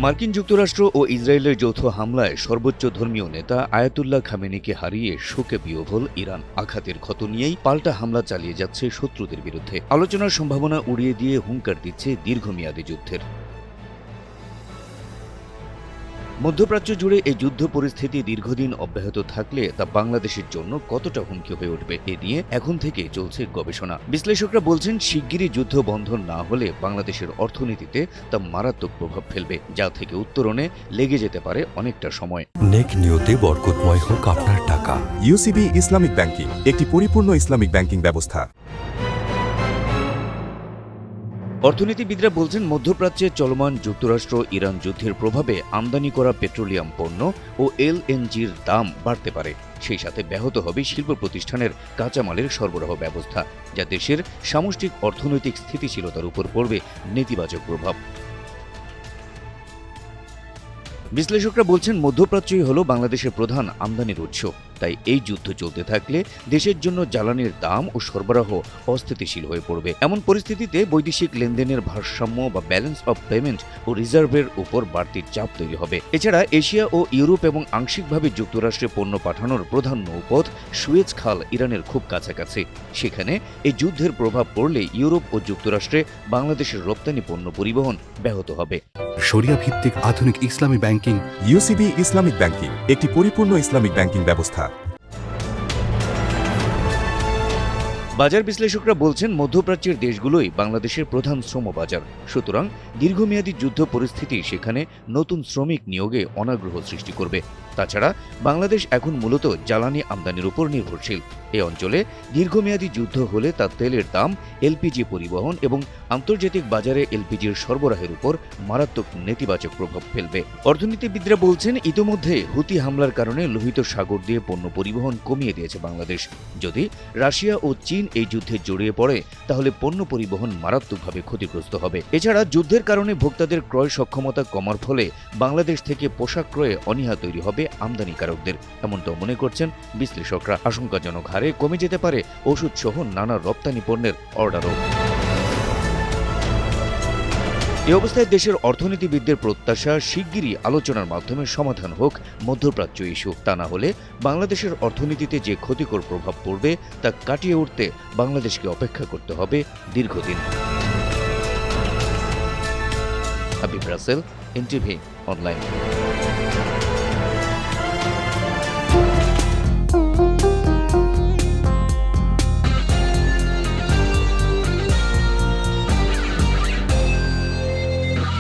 মার্কিন যুক্তরাষ্ট্র ও ইসরায়েলের যৌথ হামলায় সর্বোচ্চ ধর্মীয় নেতা আয়াতুল্লাহ খামেনিকে হারিয়ে শোকে বিহ্বল ইরান। আঘাতের ক্ষত নিয়েই পাল্টা হামলা চালিয়ে যাচ্ছে শত্রুদের বিরুদ্ধে। আলোচনার সম্ভাবনা উড়িয়ে দিয়ে হুঙ্কার দিচ্ছে দীর্ঘমেয়াদী যুদ্ধের। মধ্যপ্রাচ্য জুড়ে এই যুদ্ধ পরিস্থিতি দীর্ঘদিন অব্যাহত থাকলে তা বাংলাদেশের জন্য কতটা হুমকি হয়ে উঠবে এ নিয়ে এখন থেকে চলছে গবেষণা। বিশ্লেষকরা বলছেন, শিগগিরই যুদ্ধ বন্ধ না হলে বাংলাদেশের অর্থনীতিতে তা মারাত্মক প্রভাব ফেলবে, যা থেকে উত্তরণে লেগে যেতে পারে অনেকটা সময়। নেক নিয়তে বরকতময় হোক আপনার টাকা। ইউসিবি ইসলামিক ব্যাংকিং একটি পরিপূর্ণ ইসলামিক ব্যাংকিং ব্যবস্থা। অর্থনীতিবিদরা বলছেন, মধ্যপ্রাচ্যে চলমান যুক্তরাষ্ট্র ইরান যুদ্ধের প্রভাবে আমদানি করা পেট্রোলিয়াম পণ্য ও এলএনজির দাম বাড়তে পারে। সেই সাথে ব্যাহত হবে শিল্প প্রতিষ্ঠানের কাঁচামালের সরবরাহ ব্যবস্থা, যা দেশের সামষ্টিক অর্থনৈতিক স্থিতিশীলতার উপর পড়বে নেতিবাচক প্রভাব। বিশ্লেষকরা বলছেন, মধ্যপ্রাচ্যই হল বাংলাদেশের প্রধান আমদানির উৎস। তাই এই যুদ্ধ চলতে থাকলে দেশের জন্য জ্বালানির দাম ও সরবরাহ অস্থিতিশীল হয়ে পড়বে। এমন পরিস্থিতিতে বৈদেশিক লেনদেনের ভারসাম্য বা ব্যালেন্স অব পেমেন্ট ও রিজার্ভের উপর বাড়তি চাপ তৈরি হবে। এছাড়া এশিয়া ও ইউরোপ এবং আংশিকভাবে যুক্তরাষ্ট্রে পণ্য পাঠানোর প্রধান নৌপথ সুয়েজ খাল ইরানের খুব কাছাকাছি। সেখানে এই যুদ্ধের প্রভাব পড়লে ইউরোপ ও যুক্তরাষ্ট্রে বাংলাদেশের রপ্তানি পণ্য পরিবহন ব্যাহত হবে। শরিয়া ভিত্তিক আধুনিক ইসলামী ব্যাংকিং। ইউসিবি ইসলামিক ব্যাংকিং একটি পরিপূর্ণ ইসলামিক ব্যাংকিং ব্যবস্থা। বাজার বিশ্লেষকরা বলছেন, মধ্যপ্রাচ্যের দেশগুলোই বাংলাদেশের প্রধান শ্রম বাজার। সুতরাং দীর্ঘমেয়াদী যুদ্ধ পরিস্থিতি সেখানে নতুন শ্রমিক নিয়োগে অনাগ্রহ সৃষ্টি করবে। তাছাড়া বাংলাদেশ এখন মূলত জ্বালানি আমদানির উপর নির্ভরশীল। এ অঞ্চলে দীর্ঘমেয়াদী যুদ্ধ হলে তা তেলের দাম, এলপিজি পরিবহন এবং আন্তর্জাতিক বাজারে এলপিজির সরবরাহের উপর মারাত্মক নেতিবাচক প্রভাব ফেলবে। অর্থনীতিবিদরা বলছেন, ইতোমধ্যে হুতি হামলার কারণে লোহিত সাগর দিয়ে পণ্য পরিবহন কমিয়ে দিয়েছে বাংলাদেশ। যদি রাশিয়া ও চীন এই যুদ্ধে জড়িয়ে পড়ে, তাহলে পণ্য পরিবহন মারাত্মকভাবে ক্ষতিগ্রস্ত হবে। এছাড়া যুদ্ধের কারণে ভোক্তাদের ক্রয় সক্ষমতা কমার ফলে বাংলাদেশ থেকে পোশাক ক্রয়ে অনীহা তৈরি হবে আমদানিকারকদের, এমনটাও মনে করছেন বিশ্লেষকরা। আশঙ্কাজনক হারে কমে যেতে পারে ওষুধ সহ নানা রপ্তানি পণ্যের অর্ডারও। এ অবস্থায় দেশের অর্থনীতিবিদদের প্রত্যাশা, শিগগিরই আলোচনার মাধ্যমে সমাধান হোক মধ্যপ্রাচ্য ইস্যু। তা না হলে বাংলাদেশের অর্থনীতিতে যে ক্ষতিকর প্রভাব পড়বে তা কাটিয়ে উঠতে বাংলাদেশকে অপেক্ষা করতে হবে দীর্ঘদিন। Habib Rasel, NTV online.